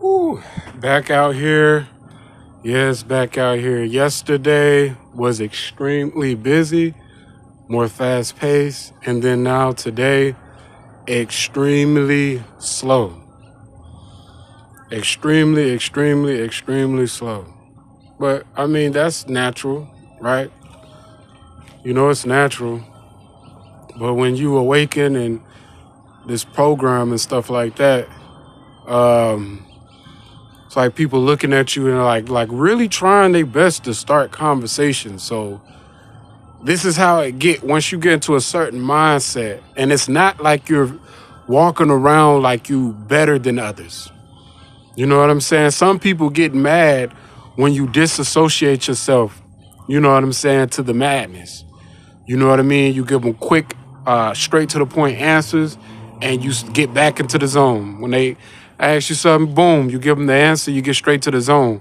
Ooh, back out here. Yes, back out here. Yesterday was extremely busy, more fast paced, and then now today, extremely slow. Extremely slow. But I mean, that's natural, right? You know, it's natural. But when you awaken and this program and stuff like that, um, it's like people looking at you and like really trying their best to start conversations. So this is how it get once you get into a certain mindset, and it's not like you're walking around like you better than others. You know what I'm saying? Some people get mad when you disassociate yourself, you know what I'm saying, to the madness. You know what I mean? You give them quick, straight to the point answers, and you get back into the zone. When they ask you something, boom, you give them the answer, you get straight to the zone.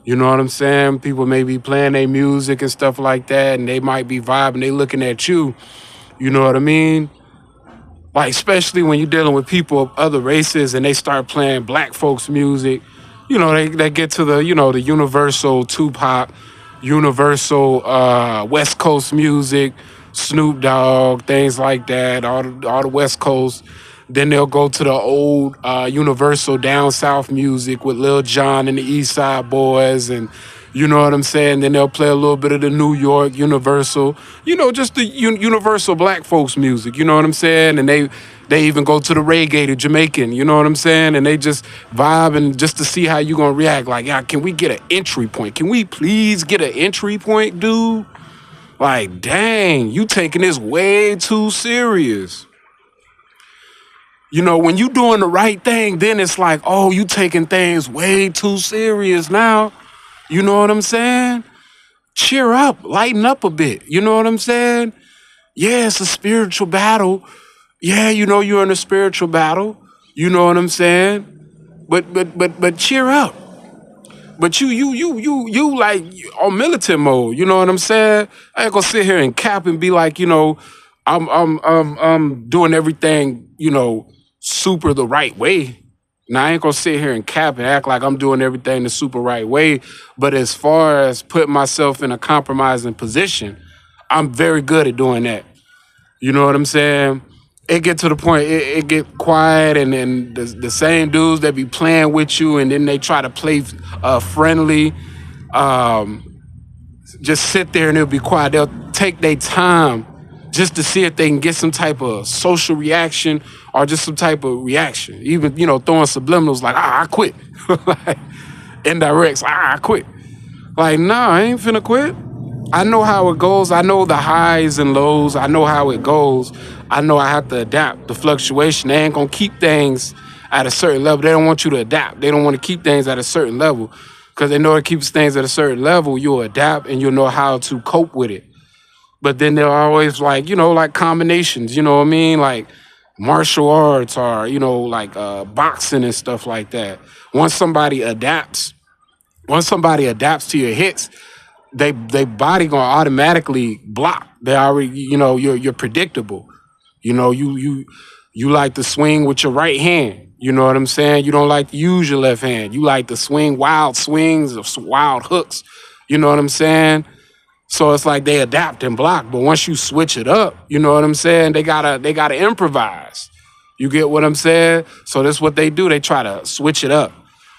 You know what I'm saying? People may be playing their music and stuff like that, and they might be vibing, they looking at you. You know what I mean? Like, especially when you're dealing with people of other races and they start playing black folks music, they get to the universal Tupac, universal West Coast music, Snoop Dogg, things like that, all the West Coast. Then they'll go to the old universal down south music with Lil Jon and the East Side Boys, and you know what I'm saying? Then they'll play a little bit of the New York Universal, just the universal black folks music, you know what I'm saying? And they even go to the reggae, the Jamaican, you know what I'm saying? And they just vibe and just to see how you gonna react. Like, yeah, can we get an entry point? Can we please get an entry point, dude? Like, dang, you taking this way too serious. When you doing the right thing, then it's like, oh, you taking things way too serious now. You know what I'm saying? Cheer up, lighten up a bit. You know what I'm saying? Yeah, it's a spiritual battle. Yeah, you're in a spiritual battle. You know what I'm saying? But cheer up. But you like on militant mode. You know what I'm saying? I ain't gonna sit here and cap and be like, I'm doing everything, super the right way. Now I ain't gonna sit here and cap and act like I'm doing everything the super right way. But as far as putting myself in a compromising position, I'm very good at doing that. You know what I'm saying? It get to the point, it get quiet, and then the same dudes that be playing with you, and then they try to play friendly. Um, just sit there and it'll be quiet. They'll take their time just to see if they can get some type of social reaction or just some type of reaction. Even, throwing subliminals like, I quit. Like, indirects, I quit. Like, nah, I ain't finna quit. I know how it goes. I know the highs and lows. I know how it goes. I know I have to adapt the fluctuation. They ain't gonna keep things at a certain level. They don't want you to adapt. They don't want to keep things at a certain level because they know it keeps things at a certain level. You'll adapt and you'll know how to cope with it. But then they're always like combinations, you know what I mean? Like martial arts or, like boxing and stuff like that. Once somebody adapts, once somebody adapts to your hits, they body gonna automatically block. They already, you're predictable. You like to swing with your right hand. You know what I'm saying? You don't like to use your left hand. You like to swing wild swings or wild hooks. You know what I'm saying? So it's like they adapt and block. But once you switch it up, you know what I'm saying? They gotta improvise. You get what I'm saying? So that's what they do. They try to switch it up.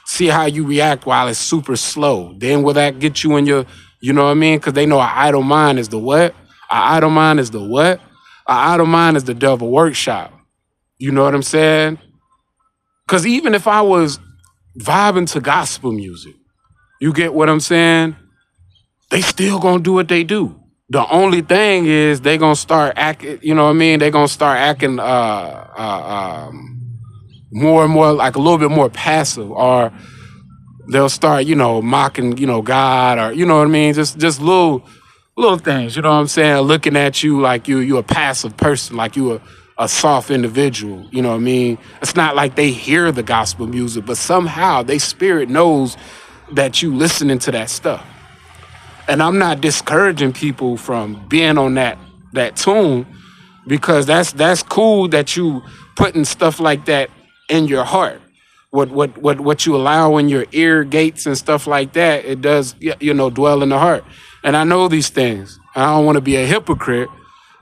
See how you react while it's super slow. Then will that get you in your, you know what I mean? Because they know an idle mind is the what? An idle mind is the what? An idle mind is the devil workshop. You know what I'm saying? Because even if I was vibing to gospel music, you get what I'm saying? They still gonna do what they do. The only thing is they gonna start acting, you know what I mean? They gonna start acting more and more like a little bit more passive, or they'll start, mocking, God, or you know what I mean? Just little things, you know what I'm saying? Looking at you like you a passive person, like you a soft individual, you know what I mean? It's not like they hear the gospel music, but somehow they spirit knows that you listening to that stuff. And I'm not discouraging people from being on that tune, because that's cool that you putting stuff like that in your heart. what you allow in your ear gates and stuff like that, it does, dwell in the heart. And I know these things. I don't want to be a hypocrite,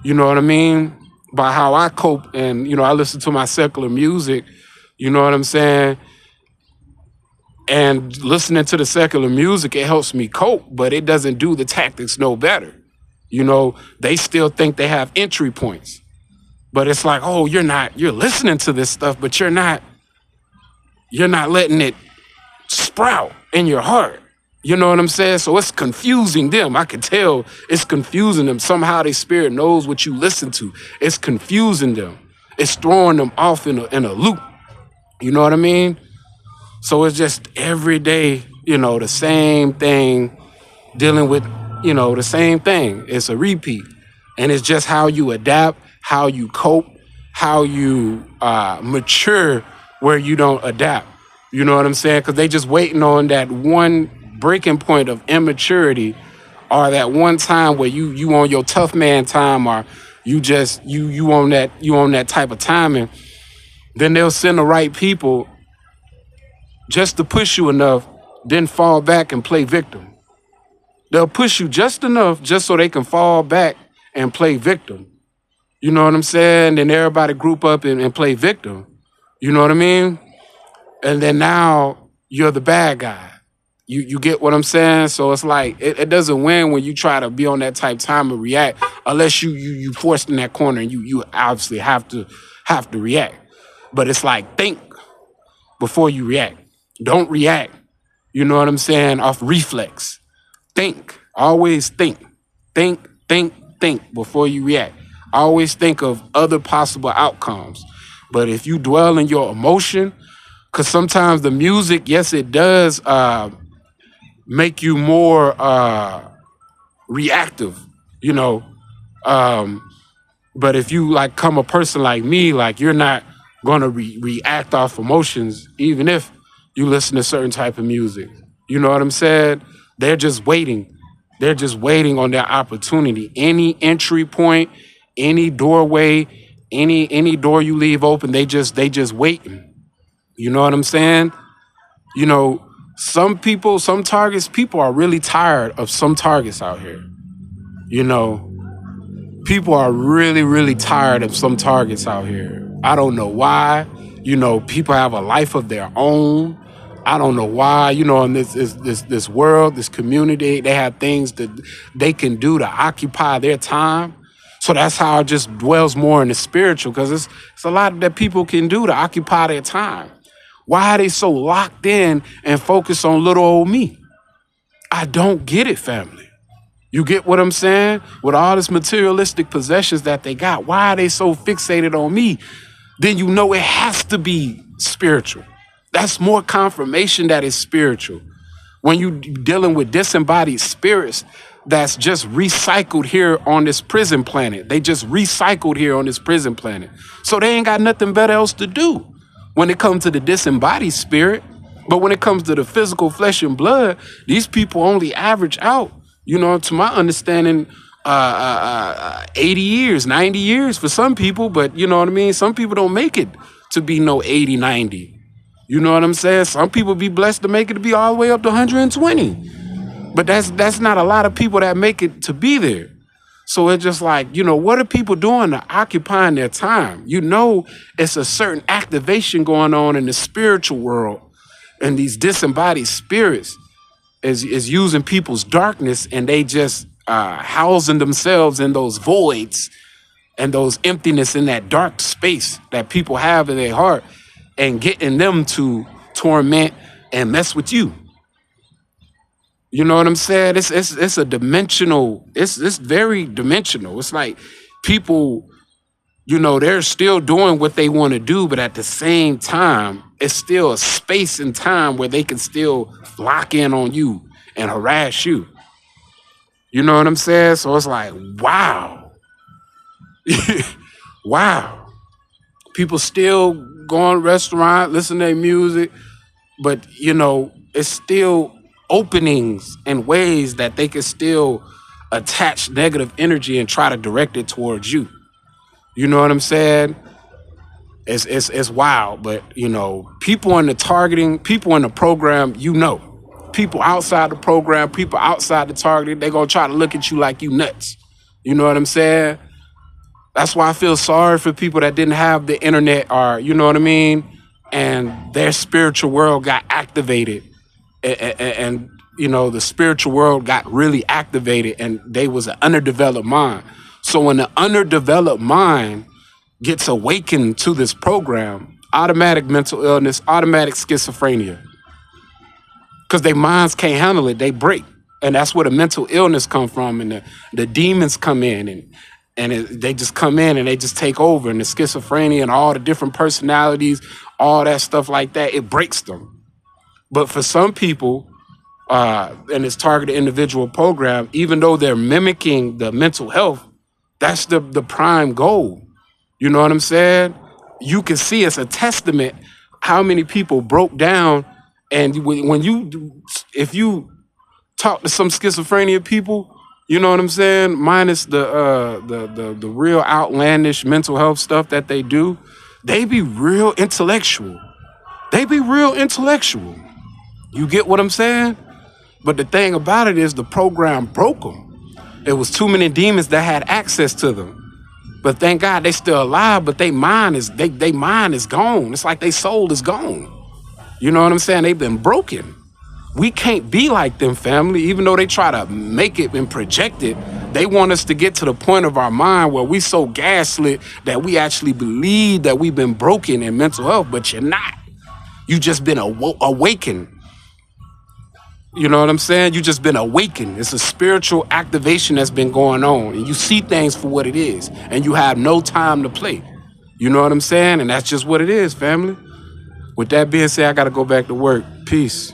you know what I mean, by how I cope. And, I listen to my secular music, you know what I'm saying? And listening to the secular music, it helps me cope, but it doesn't do the tactics no better. They still think they have entry points. But it's like, oh, you're listening to this stuff, but you're not letting it sprout in your heart. You know what I'm saying? So it's confusing them. I can tell it's confusing them. Somehow their spirit knows what you listen to. It's confusing them. It's throwing them off in a loop. You know what I mean? So it's just every day, the same thing, dealing with, the same thing. It's a repeat. And it's just how you adapt, how you cope, how you mature where you don't adapt. You know what I'm saying? Because they just waiting on that one breaking point of immaturity, or that one time where you on your tough man time, or you just you on that type of timing. Then they'll send the right people just to push you enough, then fall back and play victim. They'll push you just enough just so they can fall back and play victim. You know what I'm saying? Then everybody group up and play victim. You know what I mean? And then now you're the bad guy. You get what I'm saying? So it's like it doesn't win when you try to be on that type time and react, unless you forced in that corner and you obviously have to react. But it's like, think before you react. Don't react. You know what I'm saying? Off reflex. Think. Always think. Think before you react. Always think of other possible outcomes. But if you dwell in your emotion, because sometimes the music, yes, it does make you more reactive, but if you like come a person like me, like you're not going to react off emotions, even if you listen to certain type of music. You know what I'm saying? They're just waiting. They're just waiting on their opportunity. Any entry point, any doorway, any door you leave open, they just waiting. You know what I'm saying? Some targets, people are really tired of some targets out here. People are really, really tired of some targets out here. I don't know why. People have a life of their own. I don't know why. In this world, this community, they have things that they can do to occupy their time. So that's how it just dwells more in the spiritual, because it's a lot that people can do to occupy their time. Why are they so locked in and focused on little old me? I don't get it, family. You get what I'm saying? With all this materialistic possessions that they got, why are they so fixated on me? Then it has to be spiritual. That's more confirmation that it's spiritual. When you dealing with disembodied spirits that's just recycled here on this prison planet. They just recycled here on this prison planet. So they ain't got nothing better else to do when it comes to the disembodied spirit. But when it comes to the physical flesh and blood, these people only average out, to my understanding, 80 years, 90 years for some people. But you know what I mean? Some people don't make it to be no 80, 90. You know what I'm saying? Some people be blessed to make it to be all the way up to 120. But that's not a lot of people that make it to be there. So it's just like, what are people doing to occupying their time? It's a certain activation going on in the spiritual world. And these disembodied spirits is using people's darkness, and they just housing themselves in those voids and those emptiness in that dark space that people have in their heart, and getting them to torment and mess with you. You know what I'm saying? It's a dimensional, it's very dimensional. It's like people, they're still doing what they want to do, but at the same time, it's still a space and time where they can still lock in on you and harass you. You know what I'm saying? So it's like, wow. Wow. People still go to restaurant, listen to their music, but, it's still openings and ways that they can still attach negative energy and try to direct it towards you. You know what I'm saying? It's wild. But people in the targeting, people in the program, people outside the program, people outside the targeting, they gonna try to look at you like you nuts. You know what I'm saying? That's why I feel sorry for people that didn't have the internet, or you know what I mean, and their spiritual world got activated, and the spiritual world got really activated, and they was an underdeveloped mind. So when the underdeveloped mind gets awakened to this program, automatic mental illness, automatic schizophrenia, because their minds can't handle it, they break. And that's where the mental illness come from, and the demons come in, they just come in and they just take over, and the schizophrenia and all the different personalities, all that stuff like that, it breaks them. But for some people, in this targeted individual program, even though they're mimicking the mental health, that's the prime goal. You know what I'm saying? You can see it's a testament how many people broke down. And if you talk to some schizophrenia people, you know what I'm saying, minus the real outlandish mental health stuff that they do, they be real intellectual. You get what I'm saying? But the thing about it is the program broke them. It was too many demons that had access to them. But thank God they still alive, but they mind is gone. It's like their soul is gone. You know what I'm saying? They've been broken. We can't be like them, family. Even though they try to make it and project it, they want us to get to the point of our mind where we so gaslit that we actually believe that we've been broken in mental health, but you're not. You just been awakened. You know what I'm saying? You just been awakened. It's a spiritual activation that's been going on, and you see things for what it is, and you have no time to play. You know what I'm saying? And that's just what it is, family. With that being said, I got to go back to work. Peace.